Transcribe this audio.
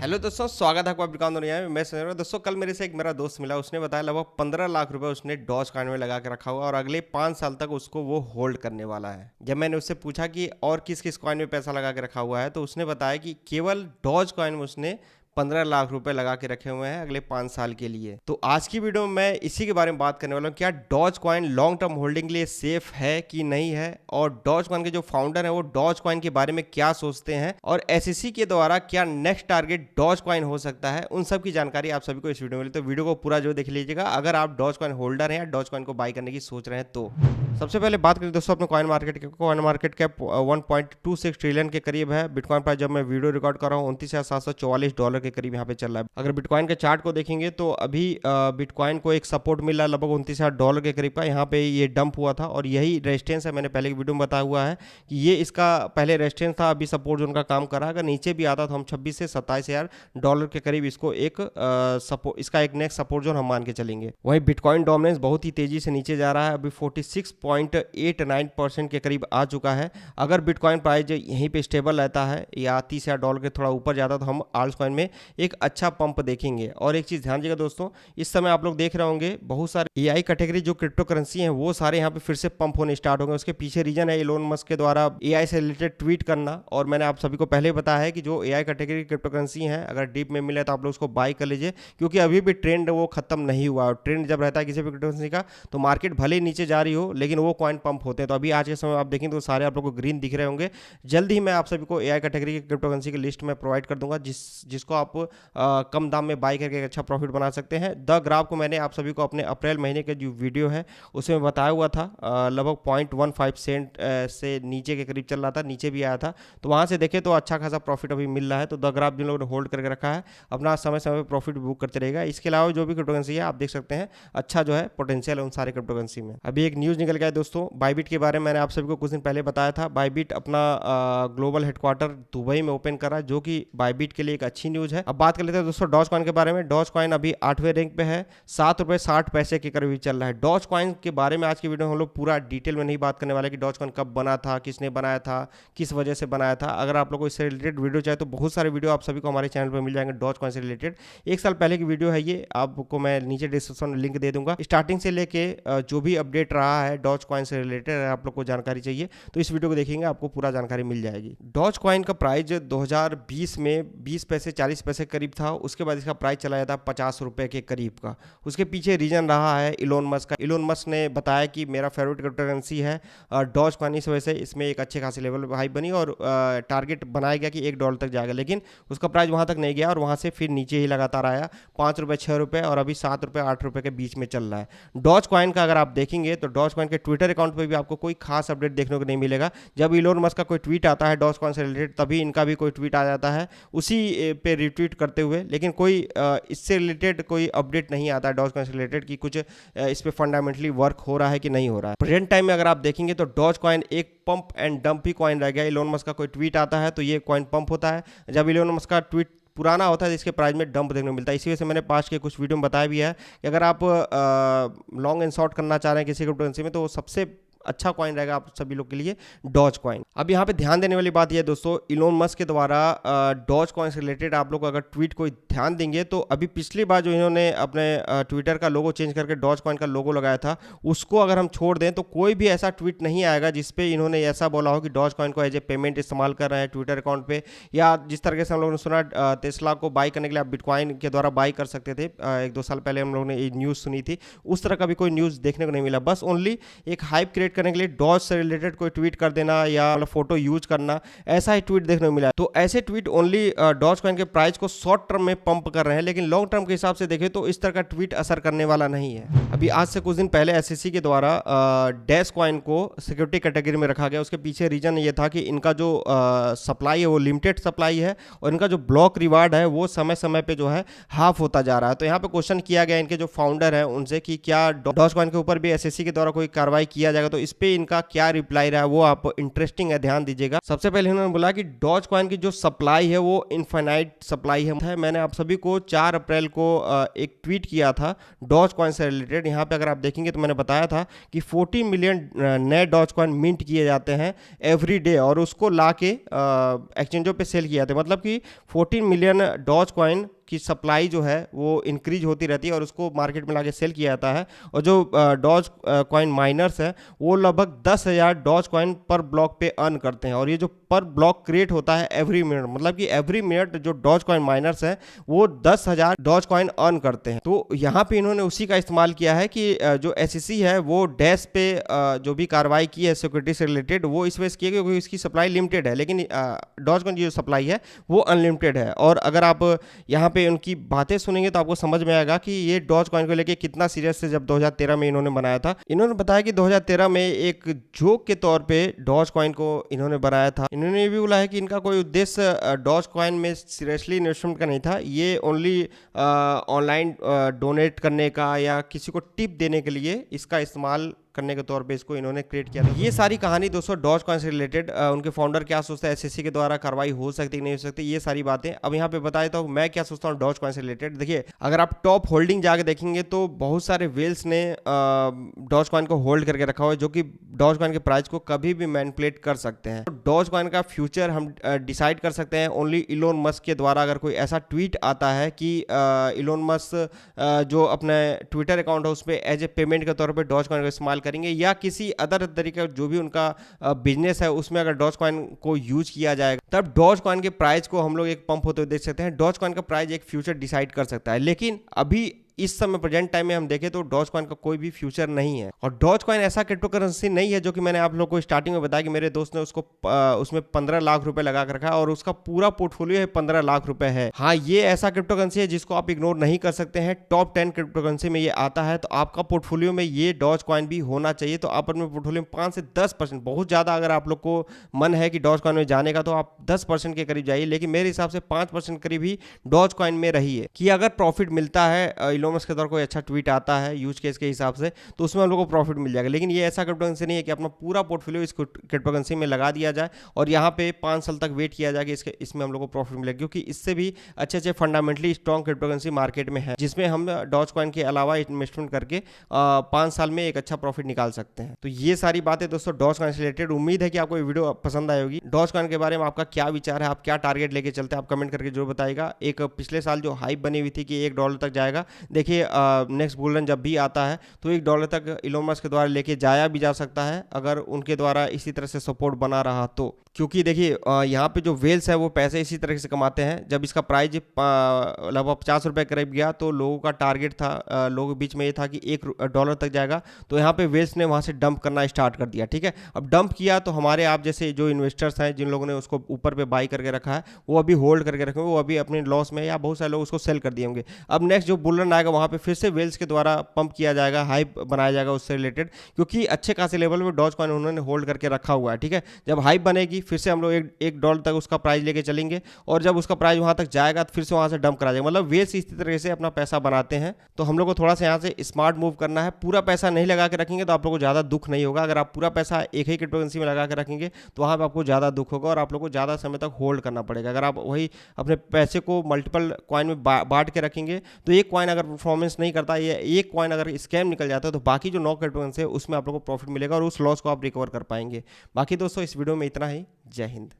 Hello दोस्तों, स्वागत है आपका बिटकॉइन दुनिया में। मैं सुन दोस्तों, कल मेरा दोस्त मिला। उसने बताया लगभग 15 लाख रुपए उसने डॉज कॉइन में लगा के रखा हुआ और अगले 5 साल तक उसको वो होल्ड करने वाला है। जब मैंने उससे पूछा कि और किस किस कॉइन में पैसा लगा के रखा हुआ है, तो उसने बताया कि केवल डॉज कॉइन में उसने 15 लाख रुपए लगा के रखे हुए हैं अगले 5 साल के लिए। तो आज की वीडियो में मैं इसी के बारे में बात करने वाला हूँ। क्या Dogecoin long term holding के लिए सेफ है कि नहीं है, और डॉज कॉइन के जो फाउंडर है वो डॉज कॉइन के बारे में क्या सोचते हैं, और एसईसी के द्वारा क्या नेक्स्ट टारगेट डॉज कॉइन हो सकता है, उन सब की जानकारी आप सभी को इस वीडियो में मिली। तो वीडियो को पूरा जो देख लीजिएगा अगर आप डॉज कॉइन होल्डर हैं या डॉज कॉइन को बाई करने की सोच रहे हैं तो। सबसे पहले बात करें दोस्तों अपने कॉइन मार्केट कैप 1.26 ट्रिलियन के करीब है। बिटकॉइन प्राइस जब मैं वीडियो रिकॉर्ड कर रहा हूँ $29,744 के करीब यहाँ पे चल रहा है। अगर बिटकॉइन के चार्ट को देखेंगे तो अभी बिटकॉइन को एक सपोर्ट मिला लगभग $29,000 के करीब का। यहाँ पे ये डंप हुआ था और यही रेजिस्टेंस है। मैंने पहले की वीडियो में बताया हुआ है कि ये इसका पहले रेजिस्टेंस था, अभी सपोर्ट जोन का काम कर रहा है। अगर नीचे भी आता तो हम 26 से $27,000 के करीब इसको इसका एक नेक्स्ट सपोर्ट जोन हम मान के चलेंगे। वहीं बिटकॉइन डोमिनेंस बहुत ही तेजी से नीचे जा रहा है, अभी 46.89% के करीब आ चुका है। अगर बिटकॉइन प्राइस यहीं पे स्टेबल रहता है या $30,000 के थोड़ा ऊपर जाता तो हम आल्ट्स कॉइन में एक अच्छा पंप देखेंगे। और एक चीज ध्यान दीजिएगा दोस्तों, इस समय आप लोग देख रहे होंगे बहुत सारे एआई कैटेगरी जो क्रिप्टो करेंसी हैं वो सारे यहाँ पे फिर से पंप होने स्टार्ट हो गए। उसके पीछे रीजन है इलोन मस्क के द्वारा एआई से रिलेटेड ट्वीट करना। और मैंने आप सभी को पहले बताया है कि जो एआई कैटेगरी क्रिप्टो करेंसी है अगर डीप में मिले तो आप लोग उसको बाई कर लीजिए, क्योंकि अभी भी ट्रेंड वो खत्म नहीं हुआ। ट्रेंड जब रहता है किसी भी क्रिप्टो करेंसी का तो मार्केट भले ही नीचे जा रही हो लेकिन वो कॉइन पंप होते हैं। तो अभी आज के समय आप देखेंगे तो सारे आप लोग को ग्रीन दिख रहे होंगे। जल्द ही मैं आप सभी को एआई कैटेगरी की क्रिप्टो करेंसी की लिस्ट में प्रोवाइड कर दूंगा जिसको आप कम दाम में बाई करके अच्छा प्रॉफिट बना सकते हैं। द ग्राफ को मैंने आप सभी को अपने अप्रैल महीने के जो वीडियो है उसमें बताया हुआ था। लगभग 0.15 सेंट से नीचे के करीब चल रहा था, नीचे भी आया था। तो वहां से देखें तो अच्छा खासा प्रॉफिट अभी मिल रहा है। तो द ग्राफ जिन लोगों ने होल्ड करके रखा है अपना समय समय पर प्रॉफिट बुक करते रहेगा। इसके अलावा जो भी क्रिप्टो करेंसी है आप देख सकते हैं अच्छा जो है पोटेंशियल है उन सारे क्रिप्टो करेंसी में। अभी एक न्यूज निकल गया है दोस्तों बाइबिट के बारे में। मैंने आप सभी को कुछ दिन पहले बताया था बाइबिट अपना ग्लोबल हेडक्वार्टर दुबई में ओपन कर रहा है, जो कि बाइबिट के लिए एक अच्छी न्यूज है। अब बात कर लेते हैं दोस्तों डॉज कॉइन के बारे में। डॉज कॉइन अभी 8वें रैंक पे है, ₹7.60 के करीब चल रहा है। डॉज कॉइन के बारे में आज की वीडियो में हम लोग पूरा डिटेल में नहीं बात करने वाले कि डॉज कॉइन कब बना था, किसने बनाया था, किस वजह से बनाया था। अगर आप लोग को इससे रिलेटेड वीडियो चाहिए तो बहुत सारे वीडियो आप सभी को हमारे चैनल पर मिल जाएंगे डॉज कॉइन से रिलेटेड। 1 साल पहले की वीडियो है ये, आपको मैं नीचे डिस्क्रिप्शन में लिंक दे दूंगा। स्टार्टिंग से लेके जो भी अपडेट रहा है डॉज कॉइन से रिलेटेड अगर आप लोग को जानकारी चाहिए तो इस वीडियो को देखेंगे, आपको पूरा जानकारी मिल जाएगी। डॉज कॉइन का प्राइस 2020 में 20 पैसे 40 पैसे करीब था। उसके बाद इसका प्राइस चला जाता ₹50 के करीब का। उसके पीछे रीजन रहा है इलोन मस्क का। इलोन मस्क ने बताया कि मेरा फेवरेट क्रिप्टो करेंसी है डॉज कॉइन, इस वजह से इसमें एक अच्छे खासे लेवल पर हाइप बनी और टारगेट बनाया गया कि $1 तक जाएगा। लेकिन उसका प्राइस वहां तक नहीं गया और वहां से फिर नीचे ही लगातार आया, ₹5 ₹6 और अभी ₹7 ₹8 के बीच में चल रहा है। डॉज कॉइन का अगर आप देखेंगे तो डॉज कॉइन के ट्विटर अकाउंट पर भी आपको कोई खास अपडेट देखने को नहीं मिलेगा। जब इलोन मस्क का कोई ट्वीट आता है डॉज कॉइन से रिलेटेड तभी इनका भी कोई ट्वीट आ जाता है उसी पे रिट्वीट करते हुए, लेकिन कोई इससे रिलेटेड कोई अपडेट नहीं आता है डॉज कॉइन से रिलेटेड कि कुछ इस पे फंडामेंटली वर्क हो रहा है कि नहीं हो रहा है। प्रेजेंट टाइम में अगर आप देखेंगे तो डॉज कॉइन एक pump and dump he coin रह गया। इलोन मस्क का कोई ट्वीट आता है तो ये कॉइन पंप होता है, जब इलोन मस्क का ट्वीट पुराना होता है इसके प्राइस में डंप देखने को मिलता है। इसी वजह से मैंने पास्ट के कुछ वीडियो में बताया भी है कि अगर आप लॉन्ग एंड शॉर्ट करना चाह रहे हैं किसी क्रिप्टो करेंसी में तो सबसे अच्छा कॉइन रहेगा आप सभी लोग के लिए डॉज कॉइन। अब यहाँ पे ध्यान देने वाली बात यह दोस्तों, इलोन मस्क के द्वारा डॉज कॉइन से रिलेटेड आप लोग अगर ट्वीट को ध्यान देंगे तो अभी पिछली बार जो इन्होंने अपने ट्विटर का लोगो चेंज करके डॉज कॉइन का लोगो लगाया था उसको अगर हम छोड़ दें तो कोई भी ऐसा ट्वीट नहीं आएगा जिसपे इन्होंने ऐसा बोला हो कि डॉज कॉइन को एज ए पेमेंट इस्तेमाल कर रहे हैं ट्विटर अकाउंट पे, या जिस तरीके से हम लोगों ने सुना टेस्ला को बाई करने के लिए आप बिटकॉइन के द्वारा बाई कर सकते थे। 1-2 साल पहले हम लोगों ने ये न्यूज़ सुनी थी, उस तरह का भी कोई न्यूज़ देखने को नहीं मिला। बस ओनली एक हाइप क्रिएट करने के लिए डॉज से रिलेटेड कोई ट्वीट कर देना या मतलब फोटो यूज करना, ऐसा ही ट्वीट देखने को मिला। तो ऐसे ट्वीट ओनली डॉज कॉइन के प्राइस को शॉर्ट टर्म में पंप कर रहे हैं, लेकिन लॉन्ग टर्म के हिसाब से देखें तो इस तरह का ट्वीट असर करने वाला नहीं है। अभी आज से कुछ दिन पहले एसईसी के द्वारा डैश कॉइन को सिक्योरिटी कैटेगरी में रखा गया। उसके पीछे रीजन ये था कि इनका जो सप्लाई है वो लिमिटेड सप्लाई है और इनका जो ब्लॉक रिवार्ड है वो समय समय पे जो है हाफ होता जा रहा है। तो यहाँ पे क्वेश्चन किया गया इनके जो फाउंडर है उनसे कि क्या डॉज कॉइन के ऊपर भी एसईसी के द्वारा कोई कार्रवाई किया जाएगा, तो इस पे इनका क्या रिप्लाई रहा है वो आप इंटरेस्टिंग है, ध्यान दीजिएगा। सबसे पहले इन्होंने बोला कि डॉज कॉइन की जो सप्लाई है वो इनफाइनाइट सप्लाई है। मैंने आप सभी को 4 अप्रैल को एक ट्वीट किया था डॉज कॉइन से रिलेटेड। यहाँ पे अगर आप देखेंगे तो मैंने बताया था कि 40 मिलियन नए डॉज कॉइन मिंट किए जाते हैं एवरी डे, और उसको ला के एक्सचेंजों पे सेल किए जाते हैं। मतलब कि 14 मिलियन डॉज कॉइन की सप्लाई जो है वो इंक्रीज होती रहती है और उसको मार्केट में लाके सेल किया जाता है। और जो डॉज कॉइन माइनर्स हैं वो लगभग 10,000 डॉज कॉइन पर ब्लॉक पे अर्न करते हैं, और ये जो पर ब्लॉक क्रिएट होता है एवरी मिनट, मतलब कि एवरी मिनट जो डॉज कॉइन माइनर्स हैं वो 10,000 डॉज कॉइन अर्न करते हैं। तो यहाँ पे इन्होंने उसी का इस्तेमाल किया है कि जो SEC है वो डैश पे जो भी कार्रवाई की है सिक्योरिटी से रिलेटेड वो इस वजह से की है क्योंकि इसकी सप्लाई लिमिटेड है, लेकिन डॉज कॉइन की जो सप्लाई है वो अनलिमिटेड है। और अगर आप यहाँ पे उनकी बातें सुनेंगे तो आपको समझ में आएगा कि ये डॉज कॉइन को लेके कितना सीरियस है। जब 2013 में इन्होंने बनाया था, इन्होंने बताया कि 2013 में एक जोक के तौर पे डॉज कॉइन को इन्होंने बनाया था। इन्होंने ये भी बोला है कि इनका कोई उद्देश्य डॉज कॉइन में सीरियसली इन्वेस्टमेंट का नहीं था, ये ओनली ऑनलाइन डोनेट करने का या किसी को टिप देने के लिए इसका इस्तेमाल करने के तौर पे इसको इन्होंने क्रिएट किया था। ये सारी कहानी दोस्तों डॉज कॉइन से रिलेटेड, उनके फाउंडर क्या सोचते हैं, SEC के द्वारा कार्रवाई हो सकती है नहीं हो सकती, ये सारी बातें अब यहाँ पे बता देता हूँ मैं क्या सोचता हूँ डॉज कॉइन से रिलेटेड। देखिए अगर आप टॉप होल्डिंग जाके देखेंगे तो बहुत सारे वेल्स ने डॉज कॉइन को होल्ड करके रखा हुआ है, जो कि डॉज कॉइन के प्राइस को कभी भी मैनिपुलेट कर सकते हैं। तो डॉज कॉइन का फ्यूचर हम डिसाइड कर सकते हैं ओनली इलोन मस्क के द्वारा। अगर कोई ऐसा ट्वीट आता है कि इलोन मस्क जो अपने ट्विटर अकाउंट है उस पर एज ए पेमेंट के तौर पर डॉज कॉइन का इस्तेमाल करेंगे, या किसी अदर तरीके जो भी उनका बिजनेस है उसमें अगर डॉज कॉइन को यूज किया जाएगा, तब डॉज कॉइन के प्राइस को हम लोग एक पंप होते हुए देख सकते हैं। डॉज कॉइन का प्राइस एक फ्यूचर डिसाइड कर सकता है, लेकिन अभी इस समय प्रेजेंट टाइम में हम देखें तो डॉज कॉइन का कोई भी फ्यूचर नहीं है। और डॉज कॉइन ऐसा क्रिप्टो करेंसी नहीं है जो कि मैंने आप लोगों को स्टार्टिंग में बताया कि मेरे दोस्त ने उसको उसमें 15 लाख रुपए लगा कर रखा है और उसका पूरा पोर्टफोलियो है 15 लाख रुपए है। हाँ, ये ऐसा क्रिप्टो करेंसी है जिसको आप इग्नोर नहीं कर सकते हैं। टॉप 10 क्रिप्टो करेंसी में ये आता है, तो आपका पोर्टफोलियो में ये डॉज कॉइन भी होना चाहिए। तो आप अपने पोर्टफोलियो में 5 से 10%, बहुत ज़्यादा अगर आप लोग को मन है कि डॉज कॉइन में जाने का तो आप 10% के करीब जाइए, लेकिन मेरे हिसाब से 5% करीब ही डॉज कॉइन में रहिए कि अगर प्रॉफिट मिलता है, इलोन मस्क के द्वारा कोई अच्छा ट्वीट आता है यूज केस के हिसाब से, तो उसमें हम लोग को प्रॉफिट मिल जाएगा। लेकिन ये ऐसा क्रिप्टो करेंसी नहीं है कि अपना पूरा पोर्टफोलियो इस क्रिप्टो करेंसी में लगा दिया जाए और यहाँ पे 5 साल तक वेट किया जाए कि इसमें हम लोग को प्रॉफिट मिलेगा, क्योंकि इससे भी अच्छे fundamentally strong crypto currency market में है जिसमें हम डॉज कॉइन के अलावा इन्वेस्टमेंट करके 5 साल में एक अच्छा प्रॉफिट निकाल सकते हैं। तो ये सारी बातें दोस्तों डॉज कॉइन से रिलेटेड। उम्मीद है कि आपको ये वीडियो पसंद आई होगी। डॉज कॉइन के बारे में आपका क्या विचार है, आप क्या टारगेट लेके चलते हैं, आप कमेंट करके जरूर बताइएगा। एक पिछले साल जो हाइप बनी हुई थी कि $1 तक जाएगा, देखिए नेक्स्ट बुल रन जब भी आता है तो $1 तक इलोन मस्क के द्वारा लेके जाया भी जा सकता है अगर उनके द्वारा इसी तरह से सपोर्ट बना रहा तो। क्योंकि देखिए यहाँ पे जो वेल्स है वो पैसे इसी तरह से कमाते हैं। जब इसका प्राइस लगभग 50 रुपये करीब गया तो लोगों का टारगेट था, लोगों के बीच में ये था कि $1 तक जाएगा, तो यहाँ पे वेल्स ने वहाँ से डंप करना स्टार्ट कर दिया। ठीक है, अब डंप किया तो हमारे आप जैसे जो इन्वेस्टर्स हैं जिन लोगों ने उसको ऊपर पे बाई करके रखा है वो अभी होल्ड करके रखे, वो अभी अपने लॉस में, या बहुत सारे लोग उसको सेल कर दिए होंगे। अब नेक्स्ट जो बुल रन आएगा वहाँ पे फिर से वेल्स के द्वारा पंप किया जाएगा, हाइप बनाया जाएगा उससे रिलेटेड, क्योंकि अच्छे खासे लेवल में डॉज कॉइन उन्होंने होल्ड करके रखा हुआ है। ठीक है, जब हाइप बनेगी फिर से हम लोग $1 तक उसका प्राइस लेके चलेंगे और जब उसका प्राइस वहां तक जाएगा तो फिर से वहां से डंप करा जाएगा। मतलब वेल्स इसी तरह से अपना पैसा बनाते हैं। तो हम लोग को थोड़ा सा यहाँ से स्मार्ट मूव करना है। पूरा पैसा नहीं लगा के रखेंगे तो आप लोग को ज़्यादा दुख नहीं होगा। अगर आप पूरा पैसा एक ही क्रिप्टो करेंसी में लगा के रखेंगे तो वहाँ पर आपको ज़्यादा दुख होगा और आप लोग को ज़्यादा समय तक होल्ड करना पड़ेगा। अगर आप वही अपने पैसे को मल्टीपल कॉइन में बांट के रखेंगे तो एक कॉइन अगर परफॉर्मेंस नहीं करता या एक कॉइन अगर स्कैम निकल जाता है तो बाकी जो 9 क्रिप्टो करेंसी है उसमें आप लोग को प्रॉफिट मिलेगा और उस लॉस को आप रिकवर कर पाएंगे। बाकी दोस्तों इस वीडियो में इतना ही। जय हिंद।